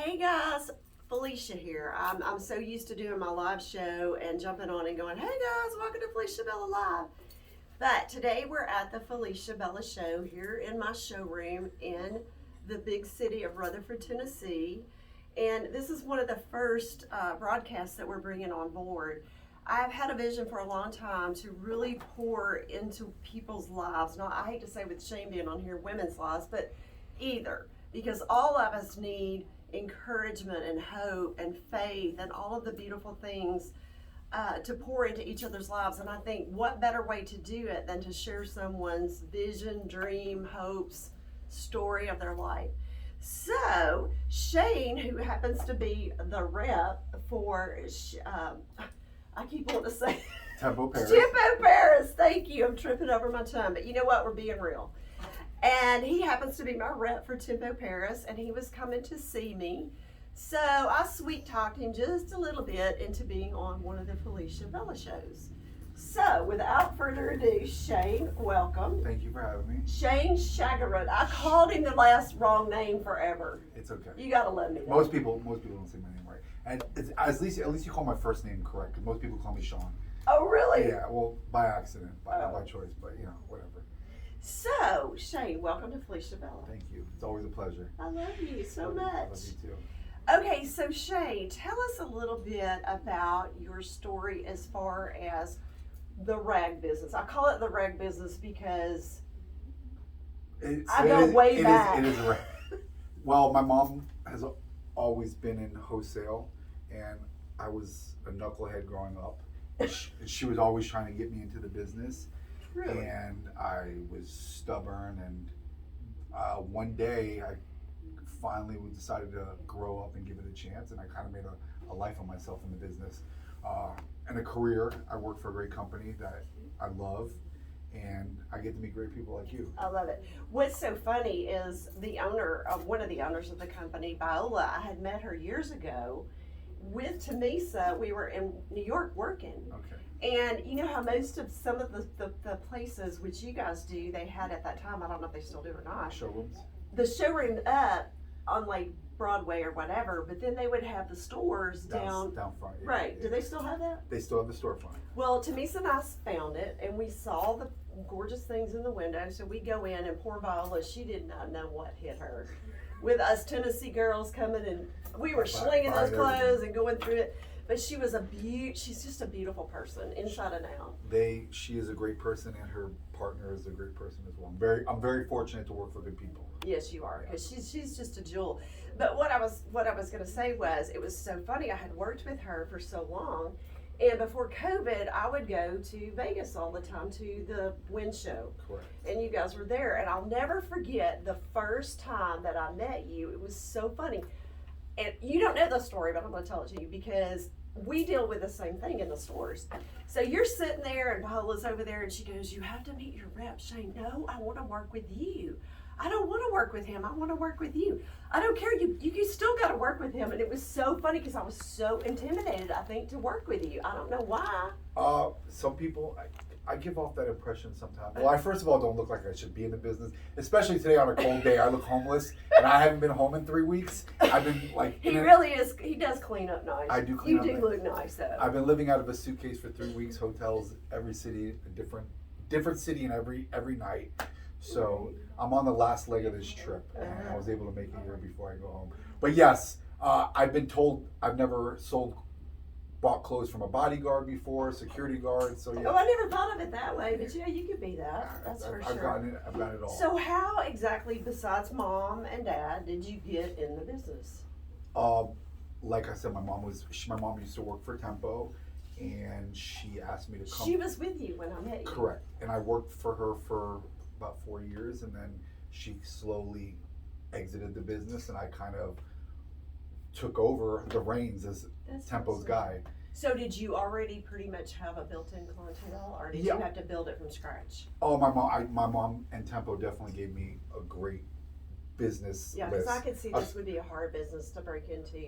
Hey guys, Felecia here. I'm so used to doing my live show and jumping on and going, hey guys, welcome to Felecia Bella Live. But today we're at the Felecia Bella show here in my showroom in the big city of Rutherford, Tennessee. And this is one of the first broadcasts that we're bringing on board. I've had a vision for a long time to really pour into people's lives. Now, I hate to say with Shane being on here, women's lives, but either. Because all of us need encouragement and hope and faith and all of the beautiful things to pour into each other's lives. And I think what better way to do it than to share someone's vision, dream, hopes, story of their life. So Shane, who happens to be the rep for, I keep wanting to say Tempo Paris. Tempo Paris, thank you. I'm tripping over my tongue, but you know what? We're being real. And he happens to be my rep for Tempo Paris, and he was coming to see me. So I sweet talked him just a little bit into being on one of the Felecia Bella shows. So without further ado, Shane, welcome. Thank you for having me. Shane Schagrin. I called him the last wrong name forever. It's okay. You gotta let me know. Most people don't say my name right, and it's, at least you call my first name correct. Because most people call me Sean. Oh really? Yeah, well, by accident, not by choice, but whatever. So Shane, welcome to Felecia Bella. Thank you. It's always a pleasure. I love you so much. I love you too. Okay, so Shane, tell us a little bit about your story as far as the rag business. I call it the rag business because I go way back. It is a rag. Well, my mom has always been in wholesale, and I was a knucklehead growing up. She was always trying to get me into the business. Really? And I was stubborn, and one day I finally decided to grow up and give it a chance, and I kind of made a life of myself in the business and a career. I work for a great company that I love, and I get to meet great people like you. I love it. What's so funny is one of the owners of the company, Viola, I had met her years ago with Tamisa. We were in New York working. Okay. And you know how most of some of the places which you guys do, they had at that time, I don't know if they still do or not, Showrooms? the showroom up on like Broadway or whatever, but then they would have the stores down front. Yeah, right. yeah. Do they still have that? They still have the storefront. Well, Tamisa and I found it, and we saw the gorgeous things in the window, so we go in, and poor Viola, she did not know what hit her. With us Tennessee girls coming, and we were slinging those clothes and going through it. But she was she's just a beautiful person, inside and out. She is a great person, and her partner is a great person as well. I'm very fortunate to work for good people. Yes, you are, because she's just a jewel. But what I was going to say was, it was so funny. I had worked with her for so long, and before COVID, I would go to Vegas all the time to the Wind Show. Correct. And you guys were there, and I'll never forget the first time that I met you. It was so funny. And you don't know the story, but I'm going to tell it to you because we deal with the same thing in the stores. So you're sitting there, and Viola's over there, and she goes, you have to meet your rep. Shane, no, I want to work with you. I don't want to work with him. I want to work with you. I don't care. You still got to work with him. And it was so funny because I was so intimidated, I think, to work with you. I don't know why. Some people, I give off that impression sometimes. Well, I first of all don't look like I should be in the business, especially today on a cold day. I look homeless, and I haven't been home in 3 weeks. I've been like he really is. He does clean up nice. I do clean up. You do look nice though. I've been living out of a suitcase for 3 weeks. Hotels, every city, a different city, and every night. So I'm on the last leg of this trip, and I was able to make it here before I go home. But yes, I've been told I've never bought clothes from a bodyguard before, security guard. So yeah. Oh, I never thought of it that way, but yeah, you could be that. That's for I've sure. I've got it all. So how exactly, besides mom and dad, did you get in the business? Like I said, my mom used to work for Tempo, and she asked me to come. She was with you when I met you. Correct, and I worked for her for about 4 years, and then she slowly exited the business, and I kind of took over the reins as Tempo's guy. So did you already pretty much have a built-in clientele, or did you have to build it from scratch? Oh, my mom and Tempo definitely gave me a great business Yeah, list. because I could see this would be a hard business to break into.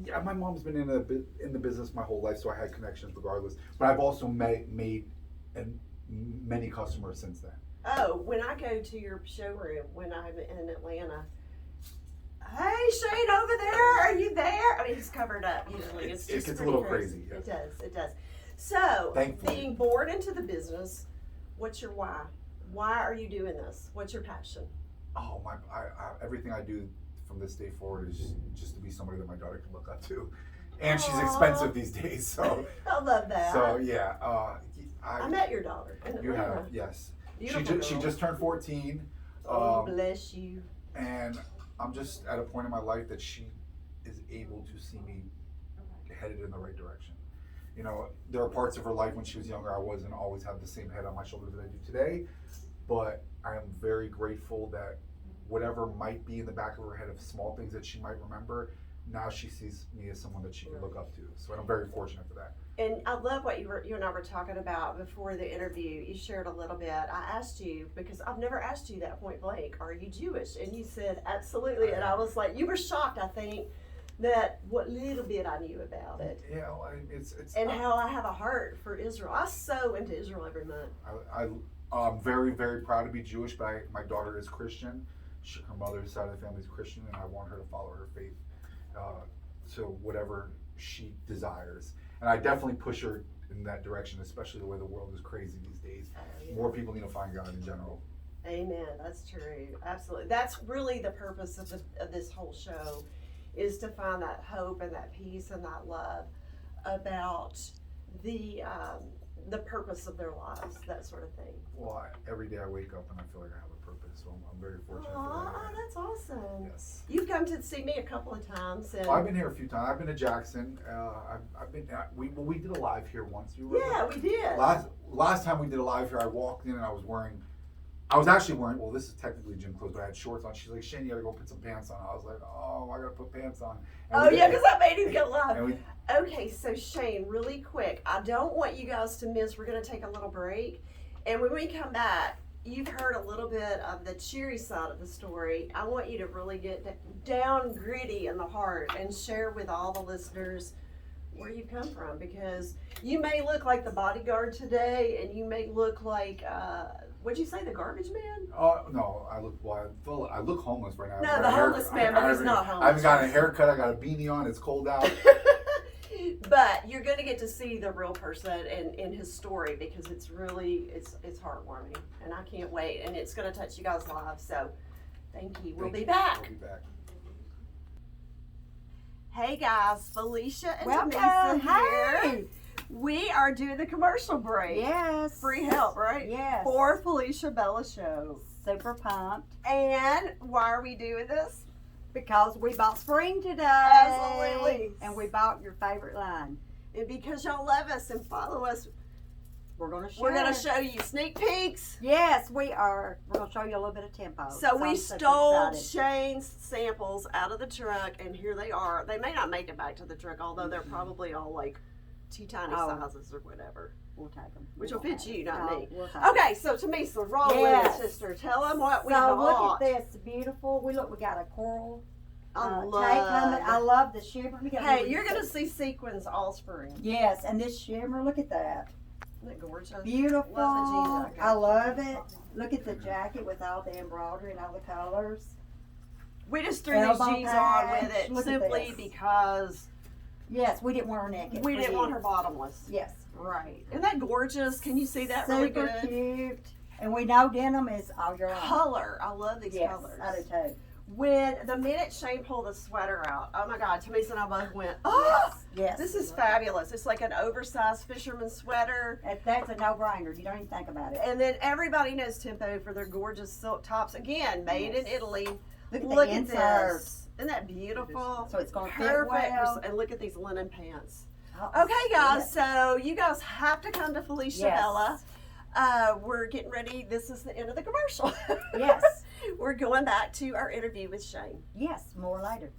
Yeah, my mom's been in the business my whole life, so I had connections regardless. But I've also made many customers since then. Oh, when I go to your showroom when I'm in Atlanta, hey Shane over there, hair. I mean, he's covered up usually. It's It just gets a pretty little crazy, yeah. It does. It does. So, Thankfully. being born into the business, what's your why? Why are you doing this? What's your passion? Oh my! Everything I do from this day forward is just to be somebody that my daughter can look up to, and she's Aw. expensive these days. So I love that. so yeah. I met your daughter. In You Atlanta. have, yes. Beautiful She girl. just turned 14. Oh, bless you. And I'm just at a point in my life that she is able to see me headed in the right direction. You know, there are parts of her life when she was younger I wasn't always have the same head on my shoulders that I do today, but I am very grateful that whatever might be in the back of her head of small things that she might remember, now she sees me as someone that she can look up to. So I'm very fortunate for that. And I love what you and I were talking about before the interview. You shared a little bit. I asked you, because I've never asked you that point blank, are you Jewish? And you said, absolutely. And I was like, you were shocked, I think, that what little bit I knew about it. Yeah, well, it's And how I have a heart for Israel. I sow into Israel every month. I'm very, very proud to be Jewish, but my daughter is Christian. Her mother's side of the family is Christian, and I want her to follow her faith to whatever she desires. And I definitely push her in that direction, especially the way the world is crazy these days. Yeah. More people need to find God in general. Amen. That's true. Absolutely. That's really the purpose of this whole show, is to find that hope and that peace and that love about the purpose of their lives, that sort of thing. Well, every day I wake up and I feel like I have a purpose, so I'm very fortunate for Aw, that. that's awesome. Yes. You've come to see me a couple of times. And I've been here a few times. I've been to Jackson. I've been. We did a live here once. You remember? yeah, we did. Last time we did a live here, I walked in and I was actually wearing, well, this is technically gym clothes, but I had shorts on. She's like, Shane, you gotta go put some pants on. I was like, oh, I gotta put pants on. And Oh, we yeah, did. because I made him get live. And we, Okay, so Shane, really quick, I don't want you guys to miss, we're going to take a little break. And when we come back, you've heard a little bit of the cheery side of the story. I want you to really get down gritty in the heart and share with all the listeners where you come from, because you may look like the bodyguard today, and you may look like, what'd you say, the garbage man? oh no, I look homeless right now. No, I've the got a homeless man, but he's not homeless. I haven't gotten a haircut. I got a beanie on. It's cold out. But you're going to get to see the real person and his story, because it's really, it's heartwarming, and I can't wait, and it's going to touch you guys' lives. So thank you. We'll be back. We'll be back. Hey guys, Felecia and Welcome. Tamisa here. Hey. We are doing the commercial break. Yes. Free help, right? Yes. For Felecia Bella Show. Super pumped And why are we doing this? because we bought spring today. Absolutely. And we bought your favorite line. And because y'all love us and follow us, We're gonna show. we're going to show you sneak peeks. Yes, we are. We're gonna show you a little bit of tempo. So we I'm super stole excited. Shane's samples out of the truck, and here they are. They may not make it back to the truck, although they're probably all like teeny Oh. sizes or whatever. We'll take them. Which will fit you, not me. We'll take 'em. Okay, so Tamisa, roll Yes. with it, sister. Tell them what we So bought. look at this, beautiful. We got a coral I tape coming. I love. love the shimmer. We got Hey, really you're good- gonna see sequins all spring. Yes, and this shimmer. Look at that. Isn't that gorgeous? Beautiful. Love the jean jacket. I love it. Look at the jacket with all the embroidery and all the colors. We just threw these Elbow jeans on with patch. it Look at simply this. because Yes, we didn't want her naked. we for didn't you. want her bottomless. Yes. Right. Isn't that gorgeous? Can you see that Super really good? cute. And we know denim is all your own. Color. I love these Yes, colors. I do too. When the minute Shane pulled the sweater out, oh my God, Tamisa and I both went, oh, Yes. this is fabulous. It's like an oversized fisherman's sweater. That's a no-brainer. You don't even think about it. And then everybody knows Tempo for their gorgeous silk tops. Again, made in Yes. Italy. Look at Look the at insert. this. Isn't that beautiful? So it's going to fit Perfect. well. And look at these linen pants. Oh, Okay, guys, yes. so you guys have to come to Felecia Yes. Bella. We're getting ready. This is the end of the commercial. Yes. We're going back to our interview with Shane. Yes, more later.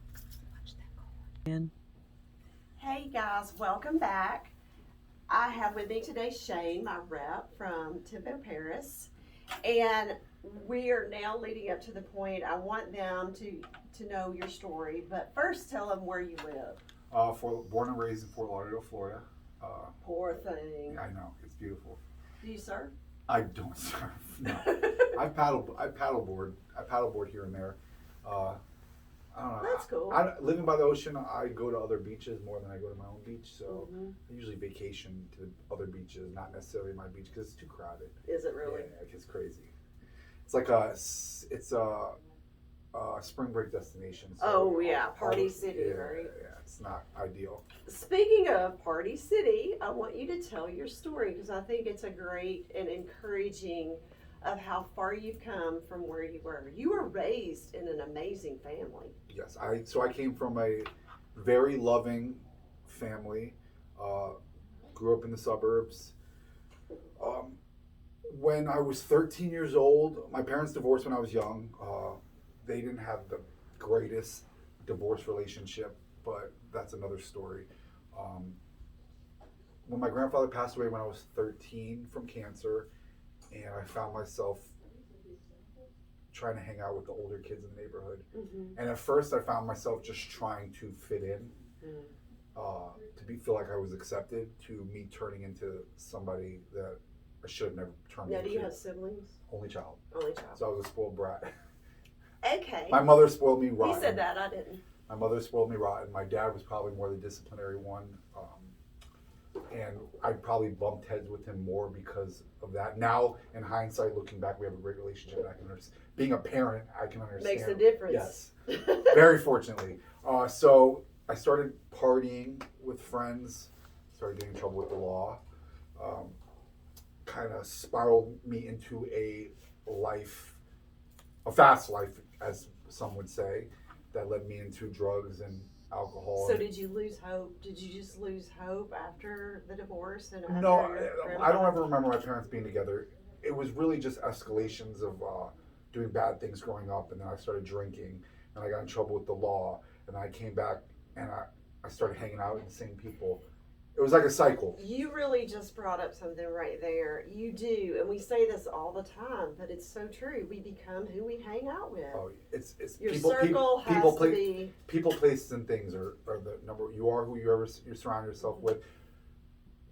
Hey guys, welcome back. I have with me today Shane, my rep from Tempo, Paris, and we are now leading up to the point I want them to know your story. But first, tell them where you live. Born and raised in Fort Lauderdale, Florida. Poor thing. I know, it's beautiful. Do you surf? I don't surf. No. I paddleboard here and there. I don't know. That's cool. Living by the ocean, I go to other beaches more than I go to my own beach. So I usually vacation to other beaches, not necessarily my beach because it's too crowded. Is it really? Yeah, it's crazy. It's like it's a spring break destination. So Oh yeah, Party City, yeah, right? Yeah, it's not ideal. Speaking of Party City, I want you to tell your story because I think it's a great and encouraging of how far you've come from where you were. You were raised in an amazing family. Yes, I came from a very loving family. Grew up in the suburbs. When I was 13 years old, my parents divorced when I was young. They didn't have the greatest divorce relationship, but that's another story. When my grandfather passed away when I was 13 from cancer, and I found myself trying to hang out with the older kids in the neighborhood. And at first I found myself just trying to fit in, to feel like I was accepted, to me turning into somebody that I should have never turned Now, into. do you have siblings? Only child. Only child. So I was a spoiled brat. Okay. My mother spoiled me rotten. You said that, I didn't. My mother spoiled me rotten. My dad was probably more the disciplinary one. And I probably bumped heads with him more because of that. Now, in hindsight, looking back, we have a great relationship. And I can understand. Being a parent, I can understand. Makes a difference. Yes. Very fortunately. So I started partying with friends, started getting in trouble with the law. Kind of spiraled me into a fast life, as some would say, that led me into drugs and alcohol. So did you lose hope? Did you just lose hope after the divorce? And after No, your I don't ever remember my parents being together. It was really just escalations of doing bad things growing up, and then I started drinking, and I got in trouble with the law, and I came back, and I started hanging out with the same people. It was like a cycle. You really just brought up something right there. You do, and we say this all the time, but it's so true. We become who we hang out with. Oh, it's Your people, circle has people, to be. People, places, and things are the number. You are who you surround yourself with.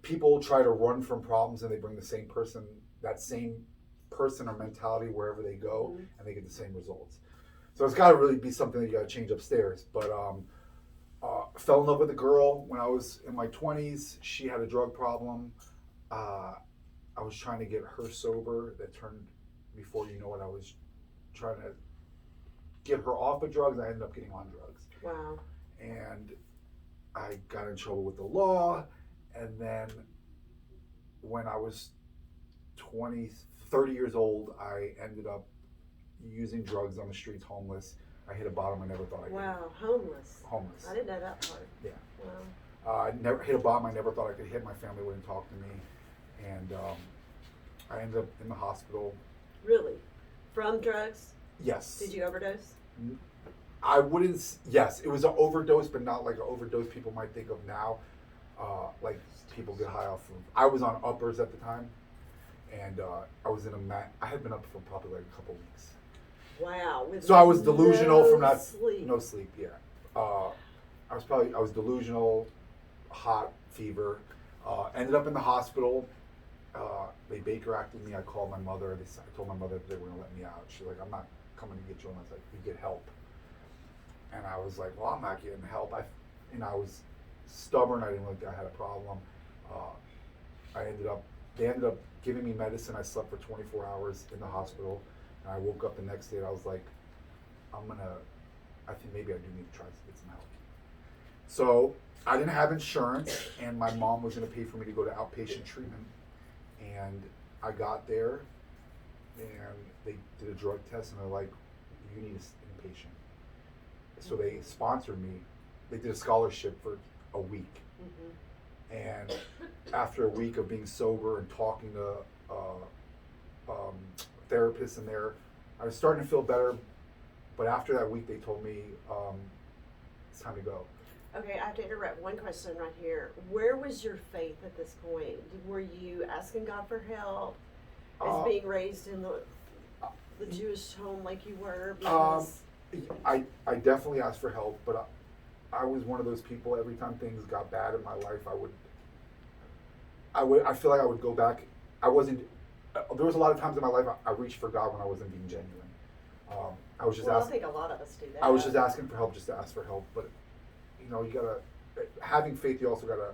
People try to run from problems, and they bring that same person or mentality wherever they go, and they get the same results. So it's got to really be something that you got to change upstairs. But fell in love with a girl when I was in my 20s. She had a drug problem. I was trying to get her sober. That turned, before you know it, I was trying to get her off of drugs. I ended up getting on drugs. Wow. And I got in trouble with the law. And then when I was 30 years old, I ended up using drugs on the streets, homeless. I hit a bottom I never thought I could. Wow, homeless. Homeless. I didn't know that part. Yeah. Wow. I never hit a bottom I never thought I could hit. My family wouldn't talk to me. And I ended up in the hospital. Really? From drugs? Yes. Did you overdose? I wouldn't, yes, it was an overdose, but not like an overdose people might think of now. Like people get high off of, I was on uppers at the time. And I was in I had been up for probably like a couple weeks. Wow. So I was delusional from not sleep. No sleep. Yeah. I was delusional, hot fever. Ended up in the hospital. They Baker acted me. I called my mother. I told my mother that they were gonna let me out. She's like, "I'm not coming to get you." And I was like, "You get help." And I was like, "Well, I'm not getting help." I was stubborn. I didn't think I had a problem. They ended up giving me medicine. I slept for 24 hours in the hospital. And I woke up the next day and I was like, I think maybe I do need to try to get some help. So I didn't have insurance, and my mom was going to pay for me to go to outpatient treatment. And I got there, and they did a drug test, and they're like, you need an inpatient. So they sponsored me. They did a scholarship for a week. And after a week of being sober and talking to therapists in there, I was starting to feel better. But after that week, they told me it's time to go. Okay, I have to interrupt one question right here. Where was your faith at this point? Were you asking God for help? As being raised in the Jewish home like you were? Because I definitely asked for help, but I was one of those people. Every time things got bad in my life, I feel like I would go back. There was a lot of times in my life I reached for God when I wasn't being genuine. I was just Well, I asking. think a lot of us do that. I was just asking for help, just to ask for help. But you know, you gotta having faith. You also gotta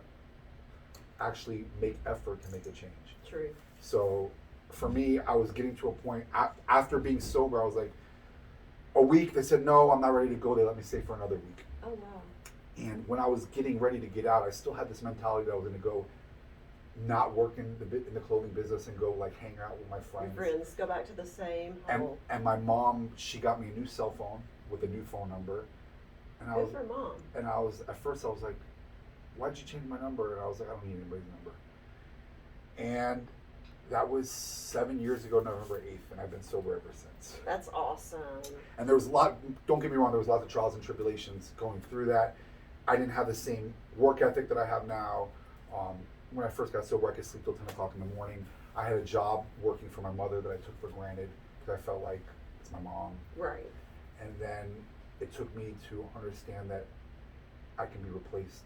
actually make effort to make a change. True. So for me, I was getting to a point after being sober. I was like, a week. They said no, I'm not ready to go. They let me stay for another week. Oh wow. And when I was getting ready to get out, I still had this mentality that I was going to go, not work in the clothing business and go like hang out with my Your friends. friends go back to the same And hole. my mom, she got me a new cell phone with a new phone number. And Good for mom. And I was at first I was like, why'd you change my number? And I was like, I don't need anybody's number. And that was 7 years ago, November 8th, and I've been sober ever since. That's awesome. And there was a lot, don't get me wrong, there was lots of trials and tribulations going through that. I didn't have the same work ethic that I have now. When I first got sober, I could sleep till 10 o'clock in the morning. I had a job working for my mother that I took for granted because I felt like it's my mom. Right. And then it took me to understand that I can be replaced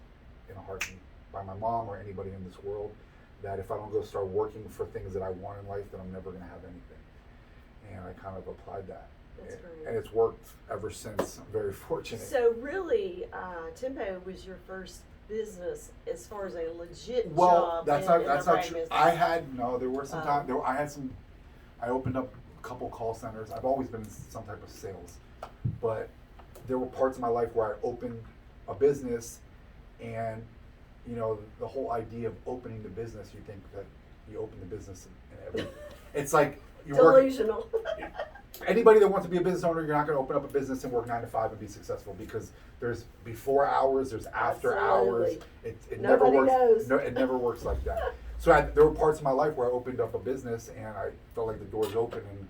in a heartbeat by my mom or anybody in this world. That if I don't go start working for things that I want in life, then I'm never going to have anything. And I kind of applied that. That's great. And it's worked ever since. I'm very fortunate. So really, Tempo was your first business as far as a legit Well, job. that's in not the brand true. business. There were some times, I opened up a couple call centers. I've always been in some type of sales. But there were parts of my life where I opened a business and you know, the whole idea of opening the business, you think that you open the business and everything. It's like you work. Delusional. Anybody that wants to be a business owner, you're not going to open up a business and work 9 to 5 and be successful because there's before hours, there's after Absolutely. hours. It never Nobody works. knows. No, it never works like that. So there were parts of my life where I opened up a business and I felt like the doors open and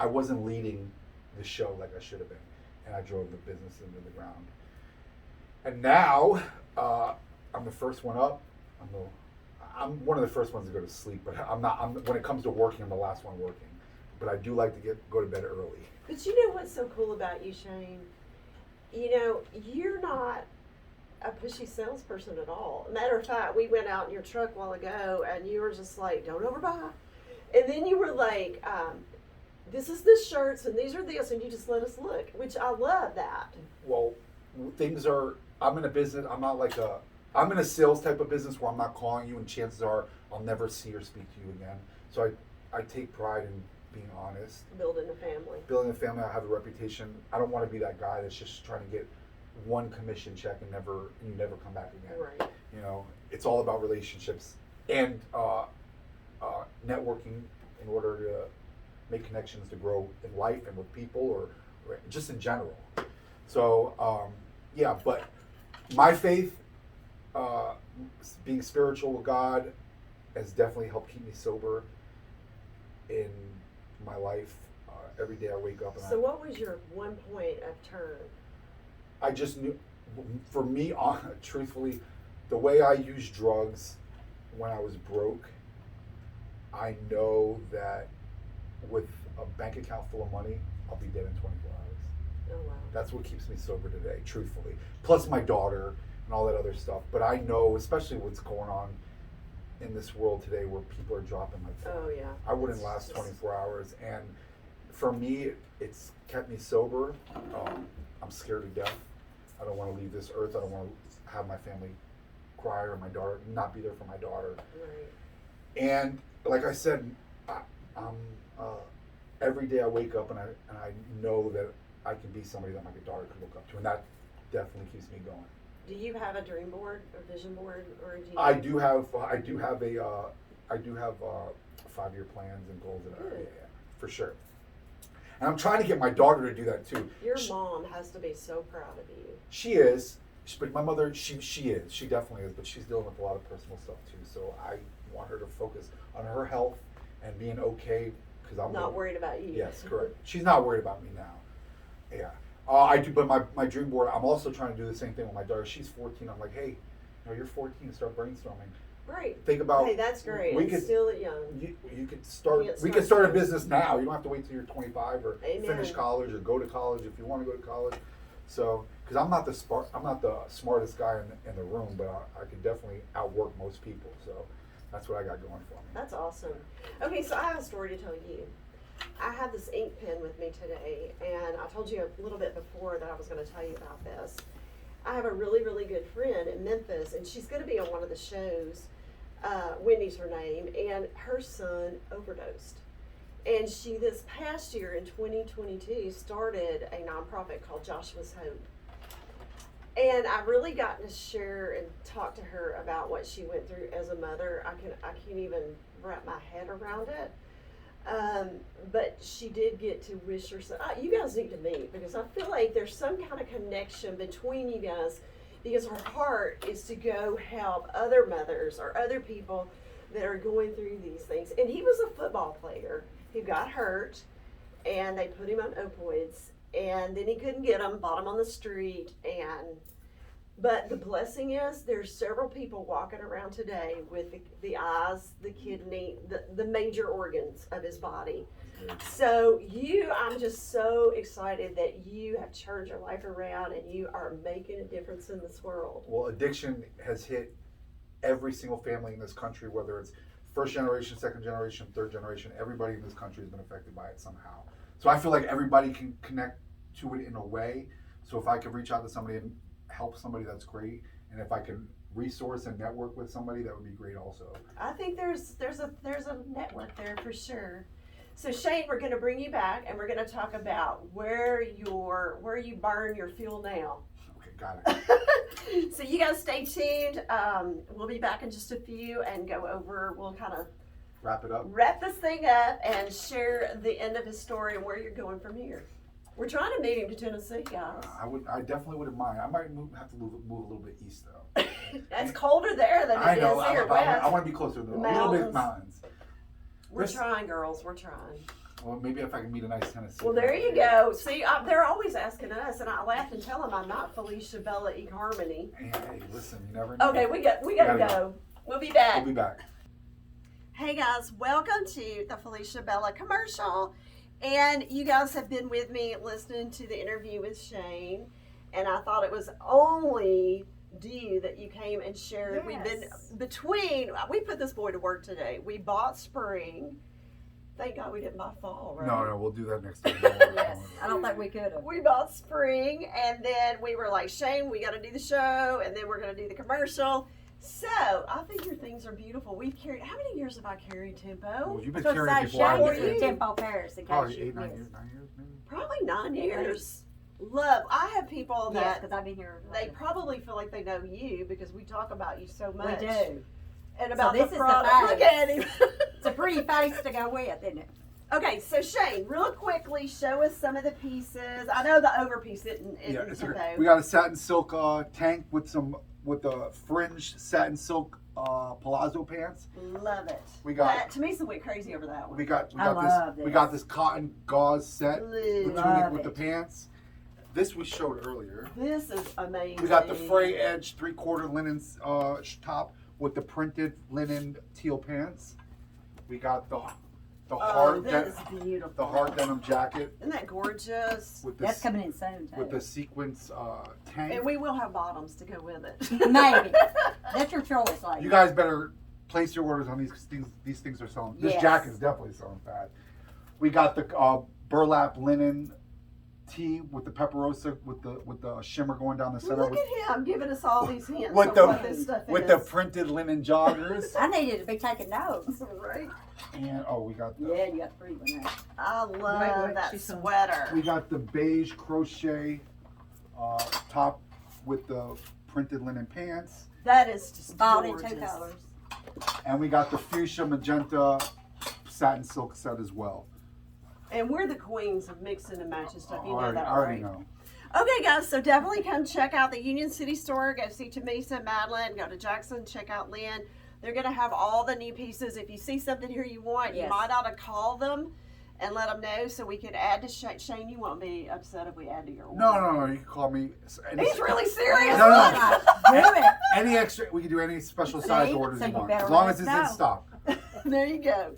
I wasn't leading the show like I should have been, and I drove the business into the ground. And now. I'm the first one up. I'm one of the first ones to go to sleep, but I'm not. When it comes to working, I'm the last one working. But I do like to go to bed early. But you know what's so cool about you, Shane? You know, you're not a pushy salesperson at all. Matter of fact, we went out in your truck a while ago, and you were just like, "Don't overbuy," and then you were like, "This is the shirts, and these are this," and you just let us look, which I love that. Well, things are. I'm in a business. I'm in a sales type of business where I'm not calling you, and chances are I'll never see or speak to you again. So I take pride in being honest. Building a family. Building a family, I have a reputation. I don't want to be that guy that's just trying to get one commission check and you never come back again. Right. You know, it's all about relationships and networking in order to make connections to grow in life and with people or just in general. So yeah, but my faith. Being spiritual with God has definitely helped keep me sober in my life. Every day I wake up and So what was your one point of turn? I just knew, for me, truthfully, the way I used drugs when I was broke, I know that with a bank account full of money, I'll be dead in 24 hours. Oh wow. That's what keeps me sober today, truthfully. Plus my daughter and all that other stuff. But I know, especially what's going on in this world today where people are dropping like flies. Oh yeah. I wouldn't last 24 hours. And for me, it's kept me sober. I'm scared to death. I don't want to leave this earth. I don't want to have my family cry or my daughter, not be there for my daughter. Right. And like I said, every day I wake up and I know that I can be somebody that my daughter could look up to. And that definitely keeps me going. Do you have a dream board or vision board, or do you? I do have 5-year plans and goals that Good. yeah, for sure. And I'm trying to get my daughter to do that too. Your mom has to be so proud of you. She is, but my mother, she is. She definitely is, but she's dealing with a lot of personal stuff too. So I want her to focus on her health and being okay because I'm Not worried about you. Yes, correct. She's not worried about me now. Yeah. I do, but my dream board, I'm also trying to do the same thing with my daughter. She's 14. I'm like, hey, you know, you're 14, start brainstorming. Right. Think about. Hey, that's great. We And could still young. You could start. Can't We could start start a young. business now. You don't have to wait till you're 25 or Amen. finish college or go to college if you want to go to college. So, because I'm not the smartest guy in the room, but I could definitely outwork most people. So, that's what I got going for me. That's awesome. Okay, so I have a story to tell you. I have this ink pen with me today, and I told you a little bit before that I was going to tell you about this. I have a really, really good friend in Memphis, and she's going to be on one of the shows. Wendy's her name, and her son overdosed. And she, this past year in 2022, started a nonprofit called Joshua's Hope. And I've really gotten to share and talk to her about what she went through as a mother. I can't even wrap my head around it. But she did get to wish her son. You guys need to meet, because I feel like there's some kind of connection between you guys, because her heart is to go help other mothers or other people that are going through these things. And he was a football player who got hurt, and they put him on opioids, and then he couldn't get them, bought them on the street. But the blessing is there's several people walking around today with the eyes, the kidney, the major organs of his body. So I'm just so excited that you have turned your life around and you are making a difference in this world. Well, addiction has hit every single family in this country, whether it's first generation, second generation, third generation. Everybody in this country has been affected by it somehow. So I feel like everybody can connect to it in a way. So if I could reach out to somebody and help somebody, that's great. And if I can resource and network with somebody, that would be great also. I think there's a network there for sure. So Shane, we're going to bring you back, and we're going to talk about where you burn your fuel now. Okay, got it. So you guys stay tuned. We'll be back in just a few and go over. We'll kind of wrap this thing up and share the end of his story and where you're going from here. We're trying to move him to Tennessee, guys. I definitely wouldn't mind. I might have to move a little bit east though. It's colder there than it is here west. I want to be closer to a little bit mountains. We're trying, girls. We're trying. Well, maybe if I can meet a nice Tennessee. Well, there you go. See, they're always asking us, and I laugh and tell them I'm not Felecia Bella eHarmony. Hey, listen, you never know. Okay, we gotta go. We'll be back. We'll be back. Hey guys, welcome to the Felecia Bella commercial. And you guys have been with me listening to the interview with Shane, and I thought it was only due that you came and shared. Yes. We put this boy to work today. We bought spring. Thank God we didn't buy fall, right? No, we'll do that next time. Yes, I don't think we could have. We bought spring, and then we were like, Shane, we got to do the show, and then we're going to do the commercial. So, I think your things are beautiful. We've carried, how many years have I carried Tempo? Well, you've been So carrying say before I Shane was is Tempo Paris in Probably case you 8, 9 missed. years, 9 years maybe. Probably 9 years. Love. I have people Yes, that because I've been here. they probably feel like they know you because we talk about you so much. We do. And about this the is the product. face. Look at him. It's a pretty face to go with, isn't it? Okay, so Shane, real quickly, show us some of the pieces. I know the over piece isn't It's Tempo. okay. We got a satin silk tank with a fringed satin silk palazzo pants. Love it. We got that, to me, some went crazy over that one. we got love this. this. We got this cotton gauze set, Love the Love tunic with it. the pants. This we showed earlier. This is amazing. We got the fray edge 3/4 linen top with the printed linen teal pants. We got the hard that is beautiful. the hard denim jacket Isn't that gorgeous? with That's this coming in soon, too. with the sequins tank. And we will have bottoms to go with it. Maybe. That's your choice, lady. You guys better place your orders on these things. These things are selling. This Yes. jacket is definitely selling fast. We got the burlap linen tee with the pepperosa with the shimmer going down the center. Look at him giving us all these hints with of the what this stuff with is. the printed linen joggers. I needed to be taking notes. Right? And we got the Yeah, you got 3 one there. I love wait, that she's on. sweater. we got the beige crochet top with the printed linen pants, That is just Bought in gorgeous. 2 colors. and we got the fuchsia magenta satin silk set as well. And we're the queens of mixing and matching stuff. You know I that, already right? know. Okay, guys, so definitely come check out the Union City store. Go see Tamisa, Madeline. Go to Jackson. Check out Lynn. They're going to have all the new pieces. If you see something here you want, you Yes. might ought to call them and let them know so we could add to Shane. Shane, you won't be upset if we add to your order. No. You can call me. He's really serious. No. Do it. Any extra, we can do any special size See? orders So you you want, better as long let as us it's in know. stock. There you go.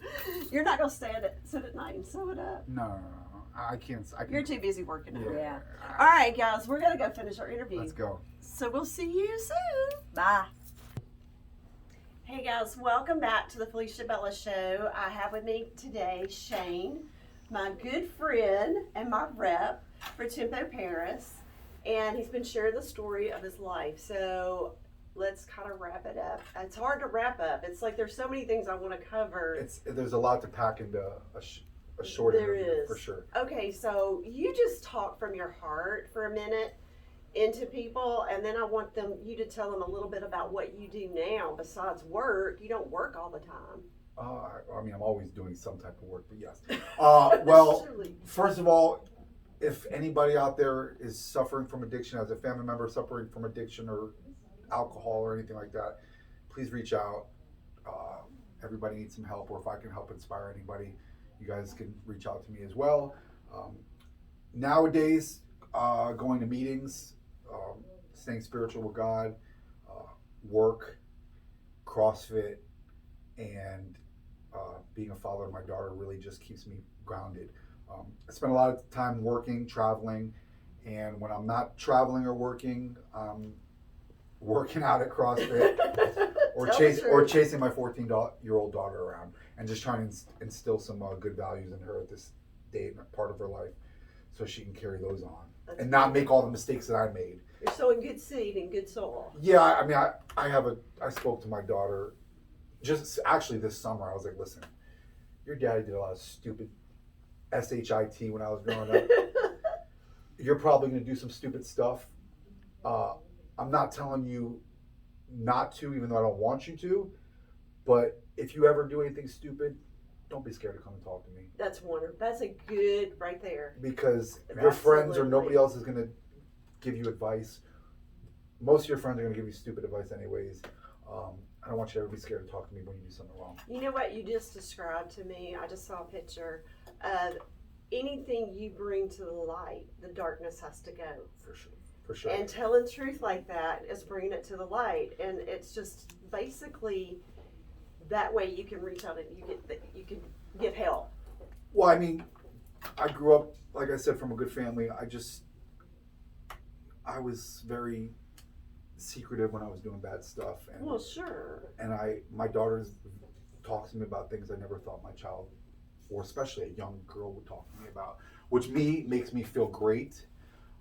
You're not going to sit at night and sew it up. No. I can't. You're too busy working. Yeah. All right, guys, we're going to go finish our interview. Let's go. So we'll see you soon. Bye. Hey guys, welcome back to the Felecia Bella Show. I have with me today Shane my good friend and my rep for Tempo Paris, and he's been sharing the story of his life. So let's kind of wrap it up. It's hard to wrap up. It's like there's so many things I want to cover. There's a lot to pack into a short There interview, is. for sure. Okay, so you just talk from your heart for a minute into people, and then I want you to tell them a little bit about what you do now besides work. You don't work all the time. I mean, I'm always doing some type of work, but yes. Well, Surely. first of all, if anybody out there is suffering from addiction, as a family member suffering from addiction or alcohol or anything like that, please reach out. Everybody needs some help, or if I can help inspire anybody, you guys can reach out to me as well. Nowadays, going to meetings, staying spiritual with God, work, CrossFit, and being a father of my daughter really just keeps me grounded. I spend a lot of time working, traveling, and when I'm not traveling or working, I'm working out at CrossFit or chasing my 14-year-old daughter around and just trying to instill some good values in her at this date and part of her life so she can carry those on. That's and not make all the mistakes that I made. You're sowing good seed and good soil. Yeah, I mean, I spoke to my daughter just actually this summer. I was like, listen, your daddy did a lot of stupid SHIT when I was growing up. You're probably going to do some stupid stuff. I'm not telling you not to, even though I don't want you to, but if you ever do anything stupid, don't be scared to come and talk to me. That's wonderful. That's a good right there. Because your friends or nobody else is going to give you advice. Most of your friends are going to give you stupid advice anyways. I don't want you to ever be scared to talk to me when you do something wrong. You know what you just described to me? I just saw a picture of anything you bring to the light, the darkness has to go. For sure. And telling truth like that is bringing it to the light. And it's just basically that way you can reach out and you can get help. Well, I mean, I grew up, like I said, from a good family. I was very secretive when I was doing bad stuff. And, well, sure. And my daughter talks to me about things I never thought my child, or especially a young girl, would talk to me about, which makes me feel great.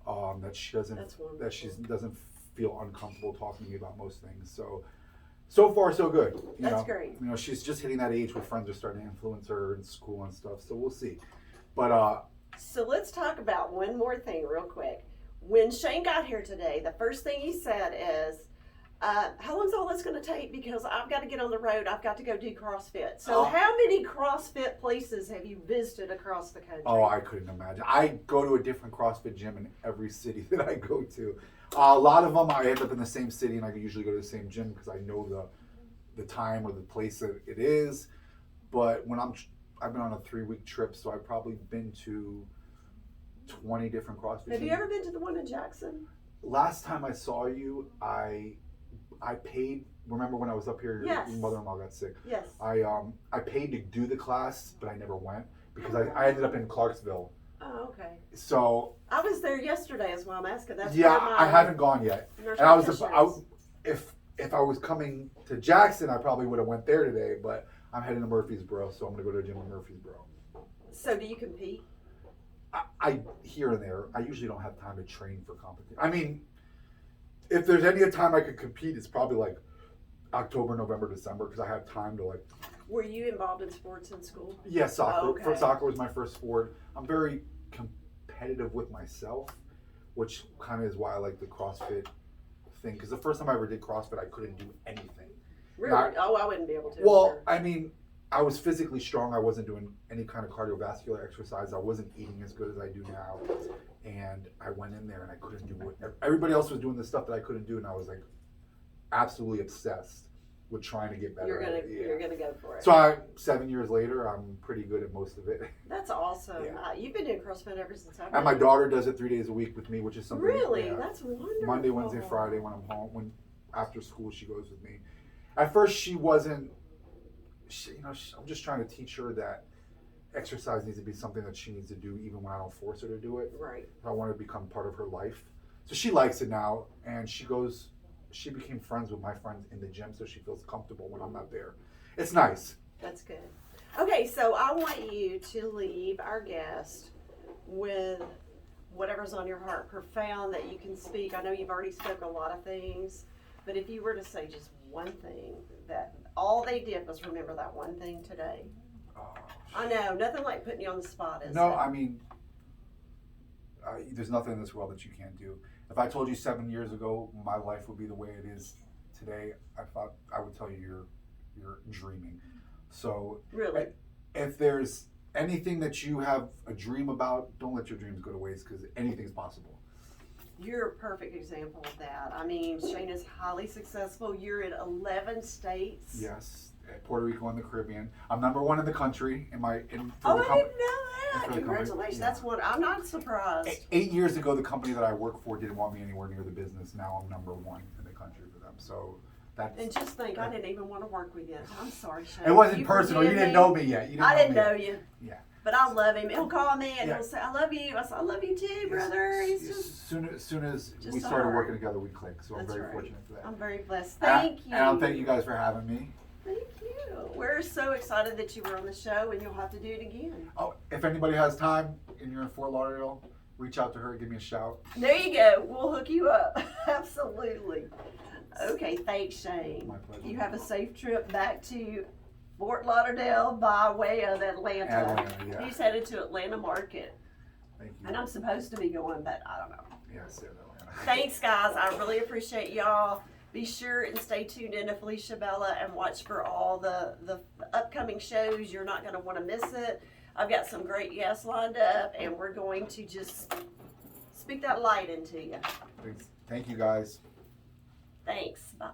That she doesn't feel uncomfortable talking to me about most things. So far so good. That's great. You know, she's just hitting that age where friends are starting to influence her in school and stuff. So we'll see. But so let's talk about one more thing real quick. When Shane got here today, the first thing he said is, how long's all this going to take? Because I've got to get on the road. I've got to go do CrossFit. So how many CrossFit places have you visited across the country? Oh, I couldn't imagine. I go to a different CrossFit gym in every city that I go to. A lot of them, I end up in the same city, and I usually go to the same gym because I know the time or the place that it is. But when I've been on a 3-week trip, so I've probably been to 20 different CrossFit gyms. Have you ever been to the one in Jackson? Last time I saw you, I paid. Remember when I was up here? Yes. Your mother-in-law got sick. Yes. I paid to do the class, but I never went because I ended up in Clarksville. Oh, okay. So I was there yesterday, is why I'm asking. That's yeah, I haven't gone yet. And if I was coming to Jackson, I probably would have went there today. But I'm heading to Murfreesboro, so I'm going to go to a gym in Murfreesboro. So do you compete? I here and there. I usually don't have time to train for competition. I mean, if there's any time I could compete, it's probably like October, November, December, because I have time to like. Were you involved in sports in school? Yeah, soccer. Oh, okay. Soccer was my first sport. I'm very competitive with myself, which kind of is why I like the CrossFit thing. Because the first time I ever did CrossFit, I couldn't do anything. Really? I wouldn't be able to. Well, sure. I mean, I was physically strong. I wasn't doing any kind of cardiovascular exercise. I wasn't eating as good as I do now. And I went in there and I couldn't do what everybody else was doing, the stuff that I couldn't do, and I was like absolutely obsessed with trying to get better. You're gonna go for it. So 7 years later, I'm pretty good at most of it. That's awesome. Yeah. You've been doing CrossFit ever since I've been. And my daughter does it 3 days a week with me, which is something. Really? Yeah. That's wonderful. Monday, Wednesday, Friday when I'm home. When after school, she goes with me. At first, she wasn't. I'm just trying to teach her that exercise needs to be something that she needs to do, even when I don't force her to do it. Right. I want it to become part of her life. So she likes it now, and she became friends with my friends in the gym, so she feels comfortable when I'm not there. It's nice. That's good. Okay, so I want you to leave our guest with whatever's on your heart, profound that you can speak. I know you've already spoke a lot of things, but if you were to say just one thing, that all they did was remember that one thing today. Oh, I know, nothing like putting you on the spot, is no, it? I mean, there's nothing in this world that you can't do. If I told you 7 years ago my life would be the way it is today, I thought I would tell you you're dreaming. So Really? if there's anything that you have a dream about, don't let your dreams go to waste, because anything's possible. You're a perfect example of that. I mean, Shane is highly successful. You're in 11 states. Yes, Puerto Rico and the Caribbean. I'm number one in the country Oh, I didn't know that. Congratulations. Yeah. That's what I'm not surprised. 8 years ago, the company that I work for didn't want me anywhere near the business. Now I'm number one in the country for them. So that's. And just think, I didn't even want to work with you. I'm sorry, Shane. It wasn't You personal. You forgive didn't me? know me yet. I didn't know you. Yeah. But I love him. He'll call me and Yeah. he'll say, I love you. I said, I love you too, brother. He's just, As soon as just we a started heart. working together, we clicked. So I'm That's very right. fortunate for that. I'm very blessed. And Thank you. And I'll thank you guys for having me. Thank you. We're so excited that you were on the show, and you'll have to do it again. Oh, if anybody has time and you're in Fort Lauderdale, reach out to her, give me a shout. There you go. We'll hook you up. Absolutely. Okay, thanks, Shane. My pleasure. You have a safe trip back to Fort Lauderdale by way of Atlanta. Atlanta, yeah. He's headed to Atlanta Market. Thank you. And I'm supposed to be going, but I don't know. Yes, Atlanta. Thanks, guys. I really appreciate y'all. Be sure and stay tuned in to Felecia Bella and watch for all the upcoming shows. You're not going to want to miss it. I've got some great guests lined up, and we're going to just speak that light into you. Thank you, guys. Thanks. Bye.